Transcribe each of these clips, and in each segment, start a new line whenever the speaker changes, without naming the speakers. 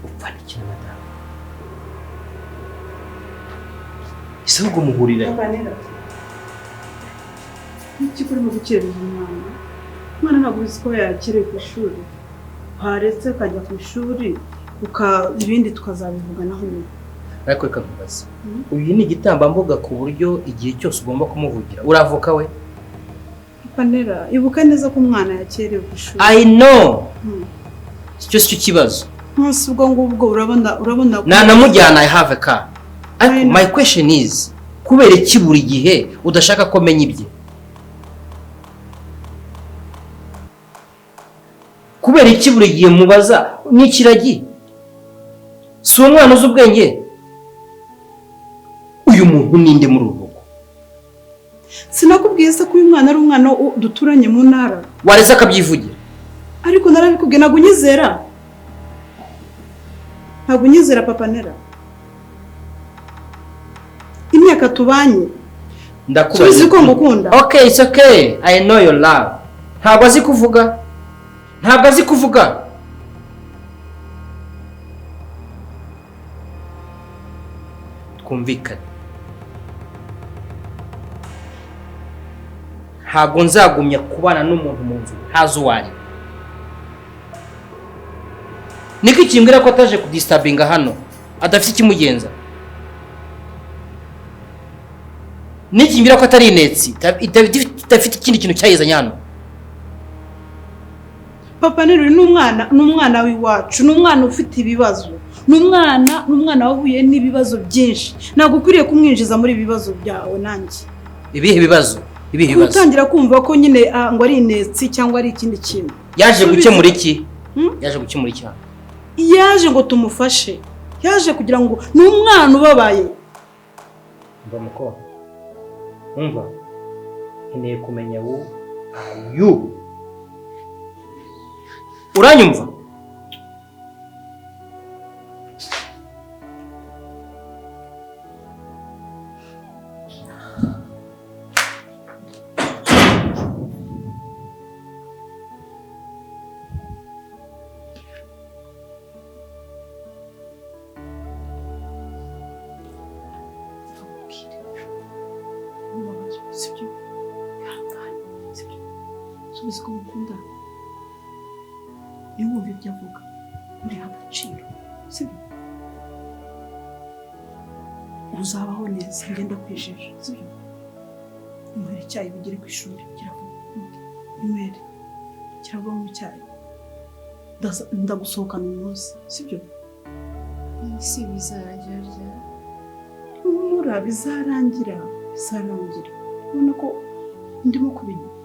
upfana iki na madamu ese ubwo muhurira
iki kuri mu gukereza umwana ntabwo uzi ko yakiriye ku ishuri haretse akajya ku ishuri ibindi tukazabivuganaho nyuma
ariko reka nkubaze uyu ni igitambambuga ku buryo igihe cyose ugomba kumuvugira uravuka we
Panera ibuka neza ko umwana yakerewe ku ishuri
I know cyo cyo kibazo
nkusi ubwo ngubwo urabona
namujyana I have a car ariko my question is kubera iki buri gihe udashaka ko menya ibye kubera iki buri gihe mubaza n'ikiragi si umwana uzi ubwenge uyu muntu ninde muri urugo
sinakubwiye se ko uyu mwana ari umwana duturanye mu ntara
wareze akabyivugira
ariko narabikubwiye ntabwo unyizera papa nera imyaka tubanye
ndakubaza
ko ngukunda
okay it's okay I know your love ntabwo azi kuvuga twumvikane ntabwo nzagumya kubana n'umuntu mu nzu ntazi uwo ari niko ikimbwira ko ataje kudistabinga hano adafite ikimugenza n'ikimbwira ko atari inetsi idafite ikindi kintu cyayizanye hano
papa nero ni umwana w'iwacu ni umwana ufite ibibazo ni umwana wahuye n'ibibazo byinshi ntabwo ukwiriye kumwinjiza muri ibibazo byawe nanjye
ibihe bibazo
utangira kumva ko nyine ngo ari inetsi cyangwa ari ikindi kintu
yaje gukemura iki
yaje ngo tumufashe yaje kugira ngo ni umwana ubabaye
umva nkeneye kumenya wo ayu uranyumva
subiza ko mukunda iyo wumva ibyo avuga uri agaciro sibyo uzabaho neza ngenda kwijije sibyo inywere icyayi bigere ku ishuri kiravuga mu cyayi ndagusohokana uyu munsi sibyo
si bizarangira
bizarangira ubona ko ndimo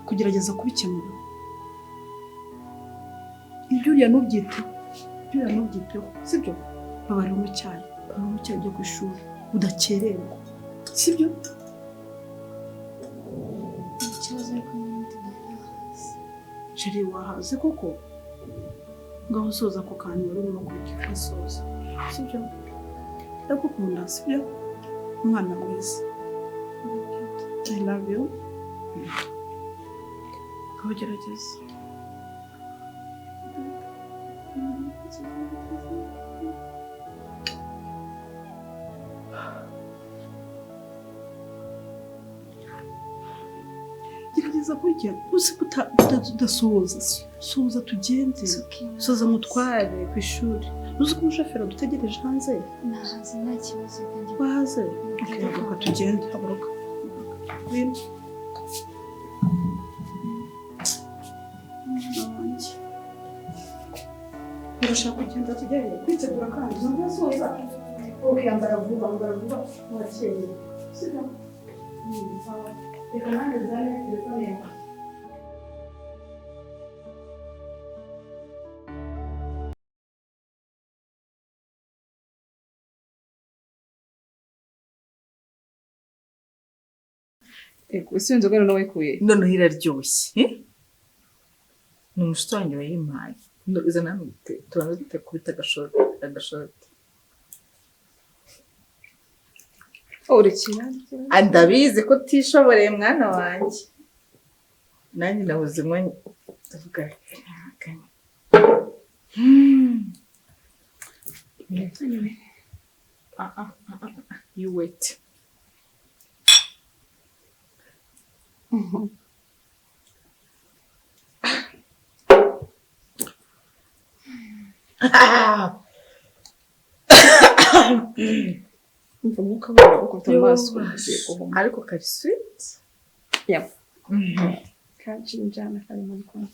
kugerageza kubikemura ibyo uriya ntubyiteho sibyo babari mu cyayi byo ku ishuri udakererwa sibyo
ikibazo ariko n'undi
jeri wahaze koko ngaho soza ako kantu wari urimo kugisoza sibyo ndagukunda sibyo umwana mwiza I love you gerageza kurya uzi udasoza tugende soza mutware ku ishuri uzi ko umushoferi dutegereje hanze
nta kibazo
bahaze haguruka tugende haguruka urashaka kugenda tujyayo kwitegura kandi ntabwo yasoza ukiyambara vuba wakeye sibyo reka nanjye nzane telefone yawe
ese iyo nzoga noneho wayikuye
noneho iraryoshye ni umushuti wanjye wayimpaye iza namwe tubanza dutekubita agashoti
urekera
ndabizi ko utishoboreye mwana wanjye nanjye nabuze umwanya ndavuga
Anyway. You wait. Umva umwuka wawe ukota amaso ugiye guhuma.
Ariko kari sweet.
Yeah. Kajinjana kari muri kumwe.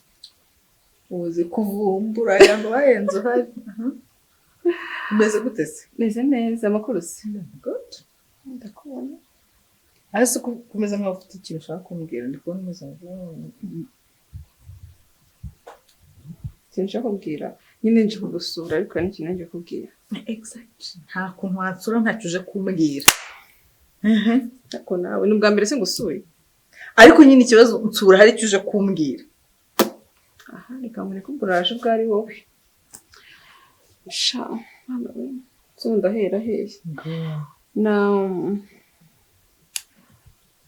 Uzi kuvumbura yango bayenze hari. Umeze gute se?
Meze neza amakuru se.
Good.
Ndakubona.
Ariko kumeza nkaho ufite ikintu ushaka kumbwira ndi kubona umeze
sinshaka kubwira nyine nje kugusura ariko n'ikintu nje kubwira.
Exactly. Nta kuntu wansura ntacyo uje kumbwira.
Ariko nawe ni ubwa mbere se ngusuye.
Ariko nyine ikibazo nsura hari icyo uje kumbwira.
Aha reka mbone ko buraje bwari wowe. Sha mama we so ndahera hehe. Na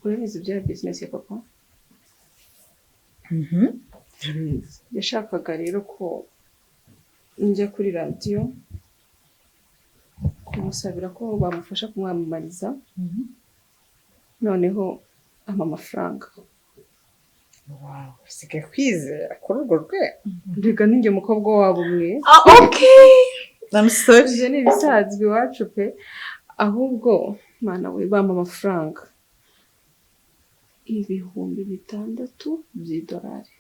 urabizi bya business ya papa. Yashakaga rero ko njya kuri radio kumusabira ko bamufasha kumwamamariza. Noneho amafaranga.
Wow, sike kwizera kuri urwo rwego.
Mbega ninjye mukobwa wabo umwe.
Okay. I'm sorry.
Ibyo ni ibisanzwe iwacu pe. Ahubwo mana we bampa amafaranga 6,000 by'idolari.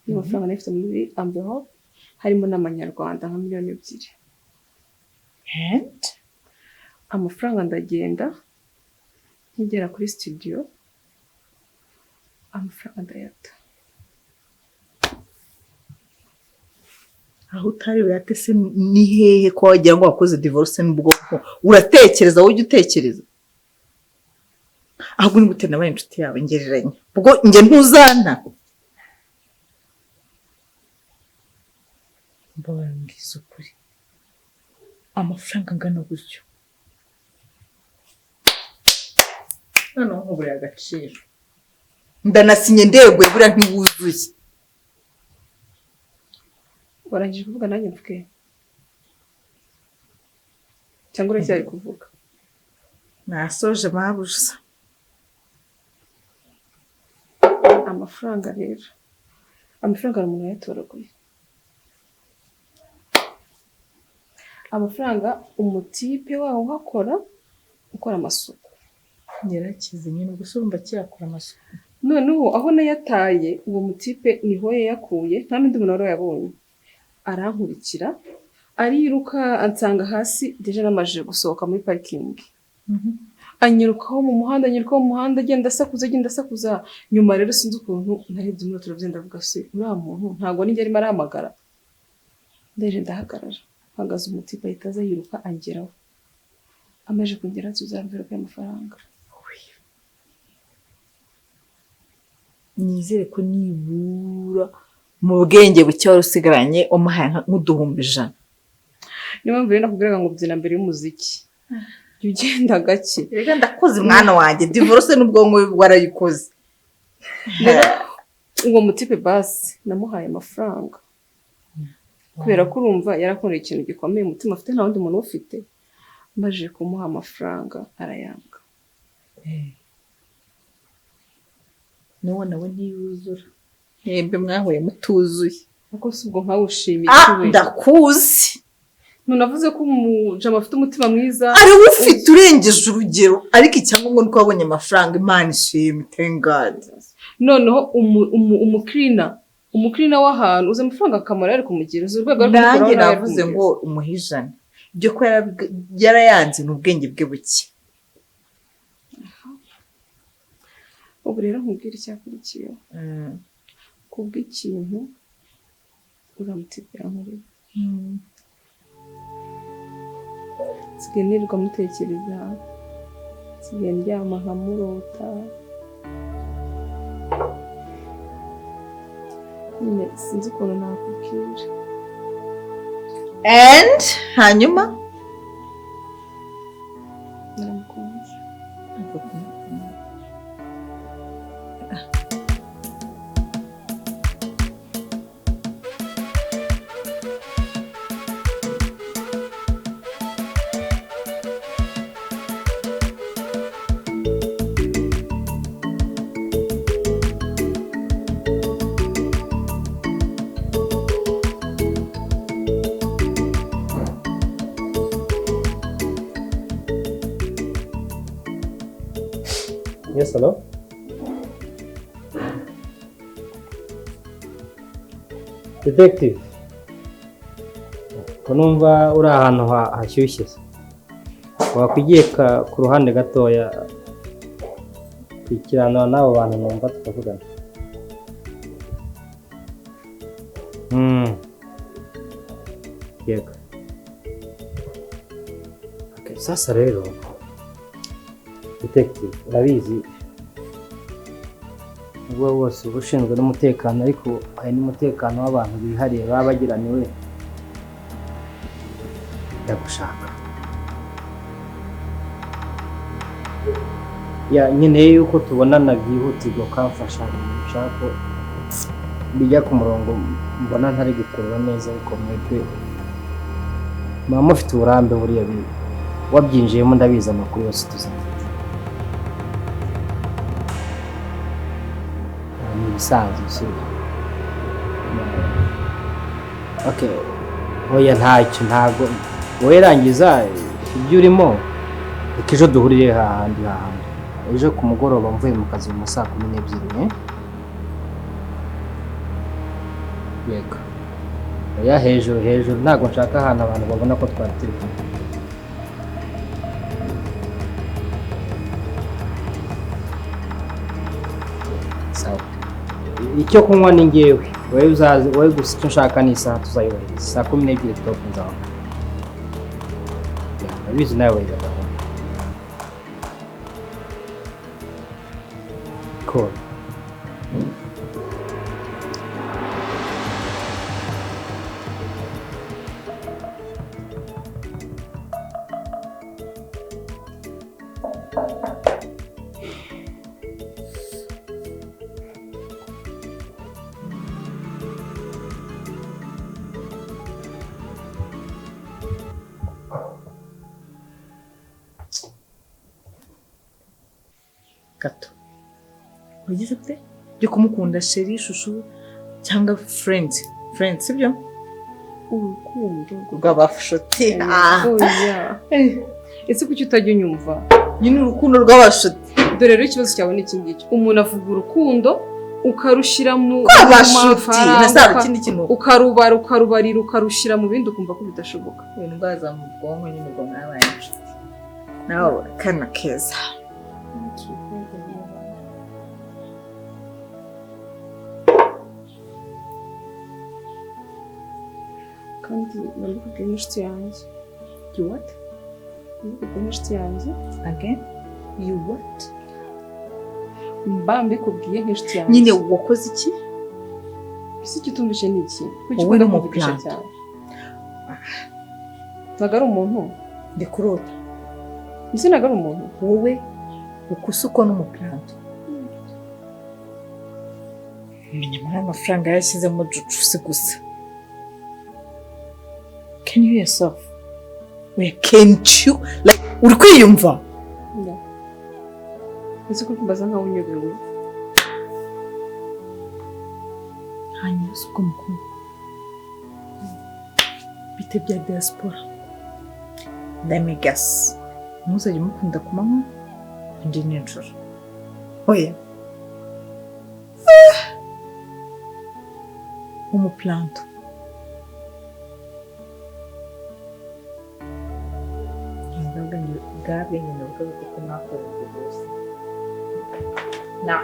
Niyo mafaranga nifite muri envelope harimo n'amanyarwanda nka 2,000,000.
And
Amafaranga ndagenda nkigera kuri studio amafaranga ndayata.
aho utari uyatese ni hehe ko wagira ngo wakoze divorce n'ubwoko uratekereza wowe utekereza ahubwo ni gute nabaye inshuti yawe ngereranya ubwo nge ntuzana mbarangiza ukuri amafaranga angana gutyo noneho nkubure agaciro ndanasinye ndegwe buriya ntiwuzuye
warangije kuvuga nanjye mvuge cyangwa uracyari kuvuga
nasoje mabuja
amafaranga rero amafaranga umuntu yatoraguye amafaranga umutipe wawo ukora amasuku
nyirakize nyine gusumba cyakora amasuku
noneho aho nayataye uwo mutipe niho yakuye nta n'undi muntu wari yabonye arankurikira ariruka ansanga hasi deje namaje gusohoka muri parking anyirukaho mu muhanda agenda asakuza nyuma rero sinzi ukuntu narebye muri turavye vuga se uriya muntu ntago ninjye arimo arahamagara deje ndahagarara hagaze umutipe ahitaza yiruka angeraho amaje kungera tuzamvira kwa amafaranga
nizere ko nibura mu bwenge bucyo warusigaranye umuhaye nk'uduhumbi 100
niyo mpamvu rero nakubwiraga ngo byina mbere y'umuziki ugenda gake
rega ndakoze mwana wanjye divorce n'ubwonko warayikoze
uwo mutipe basi namuhaye amafaranga kubera ko urumva yarakoreye ikintu gikomeye umutima afite nta wundi muntu ufite maje kumuha amafaranga arayanga
nawe ntiyuzura yembe mwahuye mutuzuye
ako subwo nkawushimiye kiwe
ndakuzi
nunavuze ko umujama afite umutima mwiza
ari ufite urengeje urugero ariko icyangombwa nuko wabonye amafaranga Imana ishimwe thank God
noneho umukrina w'ahantu uze amafaranga akamara ari kumugira uzi urwego
nanjye navuze ngo umuhijana ibyo ko yarayanze n'ubwenge bwe buke
ubu rero nkubwira icyakurikiye kubw'ikintu uramutipira muri sigenirwa mutekereza sigendyama nkamurota nyine sinzi ukuntu nakubwira
and hanyuma
naramukunze
Yes, hello? Detective. Ko numva uri ahantu hashyushye. Wakwigiye ku ruhande gatoya kwikiranwa n'abo bantu numva tukavugana. Yego. Okay, sasa rero Detective, urabizi ubwo wose uba ushinzwe n'umutekano ariko hari n'umutekano w'abantu bihariye baba bagiraniwe ndagushaka. Nkeneye yuko tubonana byihutirwa ukamfasha nshaka ko bijya ku murongo mbona ntari gukurura neza ariko mwebwe muba mufite uburambe buriya wabyinjiyemo ndabizi amakuru yose tuzafite. Ni ibisanzwe si okay. Oya ntago wowe rangiza ibyo urimo ejo duhurire hahandi ejo ku mugoroba mvuye mu kazi mu saa 12. Yego. Oya hejuru ntago nshaka ahantu abantu babona ko twari turi kumwe. Sawa. Icyo kunywa ni ngewe. Wowe gusa icyo nshaka ni isaha tuzayubahiriza. Saa 12 top nzaho. Abizi nawe wajyaga. Cool.
Gato ugize gute byo kumukunda sheri shushu cyangwa friend sibyo
urukundo
rw'abashuti.
oya ese kuki utajya unyumva
nyine urukundo rw'abashuti.
dore rero ikibazo cyawe ni iki ngiki umuntu avuga urukundo ukarushira mu
rw'abashuti nasaba ikindi kintu
ukarubarira ukarushira mu bindi ukumva ko bidashoboka.
ibintu baza mu bwonko nyine ubwo nabaye inshuti nawe kana keza.
kandi nabikubwiye n'inshuti yanjye.
You what?
Nabikubwiye n'inshuti yanjye.
Again? You what?
Mba mbikubwiye nk'inshuti yanjye.
Nyine wakoze iki?
Ese icyo utumvise ni iki? Kuki
Wowe
ukunda
no mu
kumvugisha
plan.
cyane? Ntabwo ari umuntu.
Ndikurota.
Ese ntabwo ari umuntu.
Wowe ukusuko n'umuplanto. Menya muri amafaranga yashyizemo jucusi gusa. Can you yourself? Where can't you? Like, uri kwiyumva?
No. Ese ko kumbaza nkaho unyobewe.
Hanyuma suko mukuru. Bite bya diaspora. Let me guess. Muzajya mukunda kumanywa ndi nijoro. Oya. Umuplanto. Gabi nyine ubwo kuko mwakoze rwose. Na.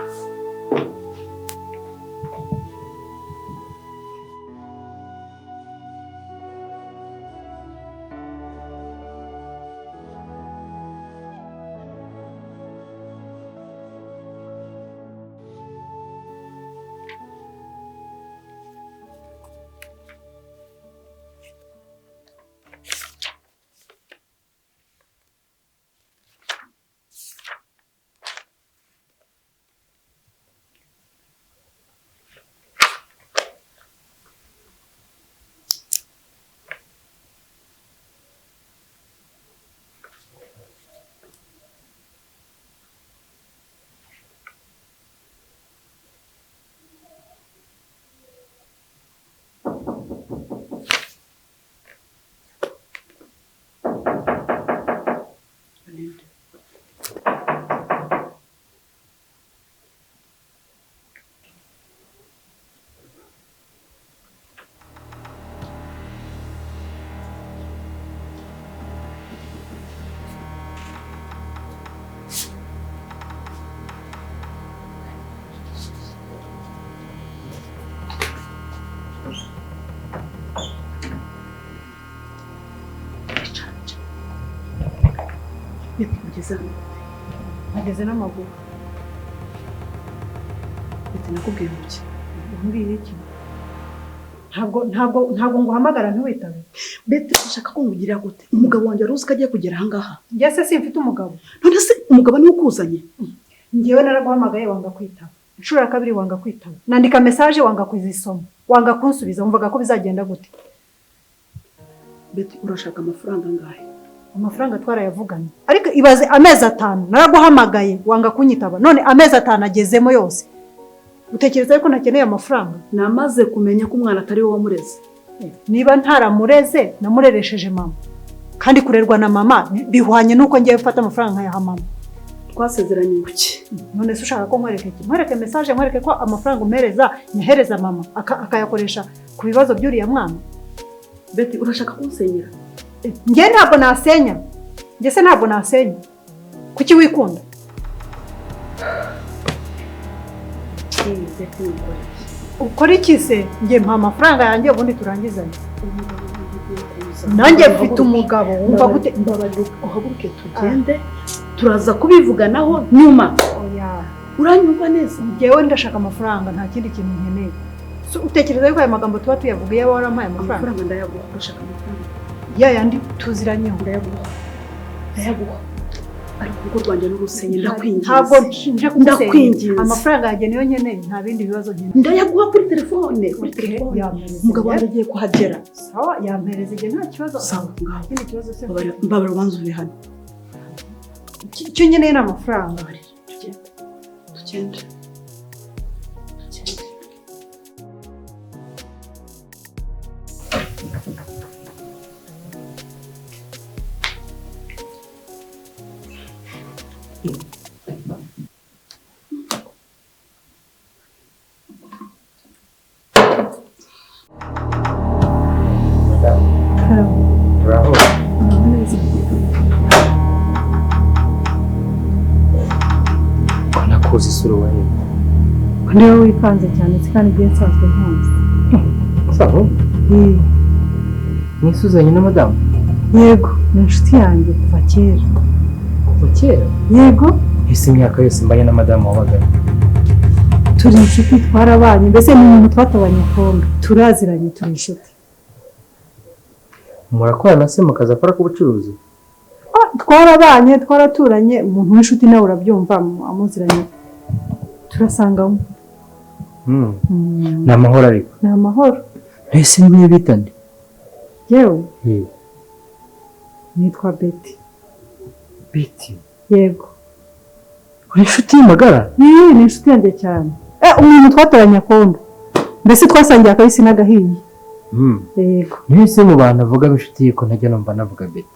ugeze hano
ageze n'amaguru.
bete nakubwiye ngo iki
Umbwira iki? Ntabwo nguhamagara ntiwitabe.
bete ushaka ko ngugirira gute umugabo wanjye wari uzi ko agiye kugera ahangaha
Njye se simfite umugabo.
none se umugabo niwe ukuzanye
Njyewe naraguhamagaye wanga kwitaba. Inshuro ya kabiri wanga kwitaba. Nandika message wanga kuzisoma. Wanga kunsubiza wumvaga ko bizagenda gute?
bete urashaka amafaranga angahe
Amafaranga twarayavuganye. Ariko ibaze amezi 5 naraguhamagaye wanga kunyitaba. None amezi 5 agezemo yose. Utekereza ko nakeneye amafaranga?
namaze kumenya ko umwana atari wowe wamureze
Niba ntaramureze namureresheje mama. Kandi kurerwa na mama bihwanye nuko ngiye gufata amafaranga nkayaha mama.
twasezeranye iki
None se ushaka ko nkwereke iki? Nkwereke message nkwereke ko amafaranga umereza nyahereza mama akayakoresha ku bibazo by'uriya mwana.
bete urashaka kunsenyera
Njye ntabwo nasenya. Njye se ntabwo nasenya. Kuki wikunda?
bete ukora iki
Ukora iki se? Njye mpa amafaranga yanjye ubundi turangizanye.
umugabo wanjye ugiye kuza
Nanjye mfite umugabo wumva gute?
mbabarira uhaguruke tugende turaza kubivuganaho nyuma
Oya.
uranyumva neza
Njyewe ndashaka amafaranga nta kindi kintu nkeneye. So utekereza yuko aya magambo tuba tuyavuga iyo warampaye amafaranga?
amafaranga ndayaguha urashaka amafaranga
Ya yandi tuziranyeho.
ndayaguha ariko urugo rwanjye n'urusenye ndakwinginze
Ntabwo nje
Ndakwinginze.
Amafaranga yanjye niyo nkeneye nta bindi bibazo nkeneye.
ndayaguha kuri telefone
Yampereza.
umugabo wanjye agiye kuhagera
Sawa yampereza igihe nta kibazo.
Sawa,
Nta kindi kibazo se.
mbabara ubanza uri hano
Icyo nkeneye ni amafaranga.
tugende
Bravo. Nakuzi isura wawe.
Niwe wipanze cyane kandi igihe nsanzwe nkunze.
Sawa. Nisuzanye na madamu.
Yego, ni inshuti yanjye kuva kera.
Kuva kera?
Yego,
Ese imyaka yose mbaye na madamu wabaga.
turi inshuti twarabanye mbese ni umuntu twatabanye kondo. Turaziranye turi inshuti.
Murakorana se mukaza akora k'ubucuruzi?
Twarabanye twaraturanye umuntu w'inshuti nawe urabyumva amuziranye. Turasangamo.
Ni amahoro ariko.
Ni amahoro.
Ese niwe bitande?
Yewe, nitwa Betty.
Betty?
Yego.
Uri inshuti y'amagara?
Ni inshuti yanjye cyane. Umuntu twatoranya kondo. Mbese twasangiye akabisi n'agahiye. Yego.
Mwese mu bantu avuga inshuti ye ko ntajya numva navuga Betty.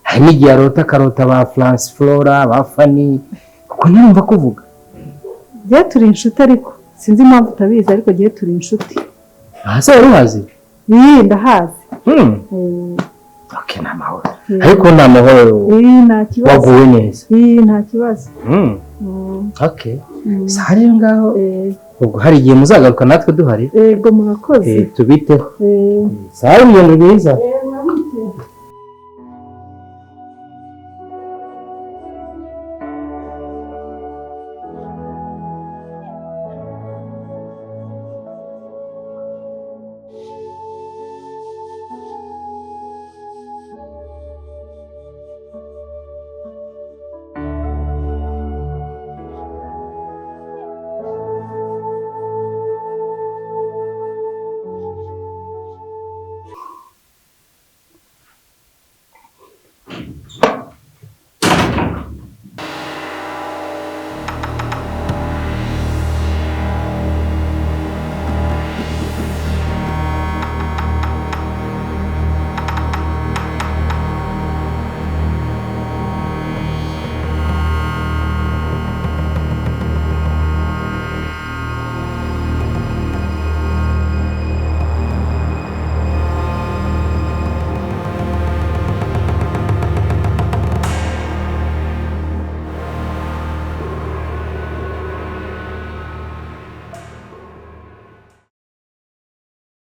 Hari n'igihe arota ba France Flora, ba Fanny, kuko ntumva kuvuga.
Giye turi inshuti ariko sinzi impamvu utabizi ariko giye turi inshuti.
Ase wari uhazi?
Ndahazi.
Okay, ni amahoro. Ariko ni amahoro.
Nta kibazo.
Waguwe neza.
Nta kibazo.
Okay. Sare ngaho. Ubwo hari igihe muzagaruka natwe duhari.
Yego murakoze.
Tubiteho. Sare urugendo rwiza.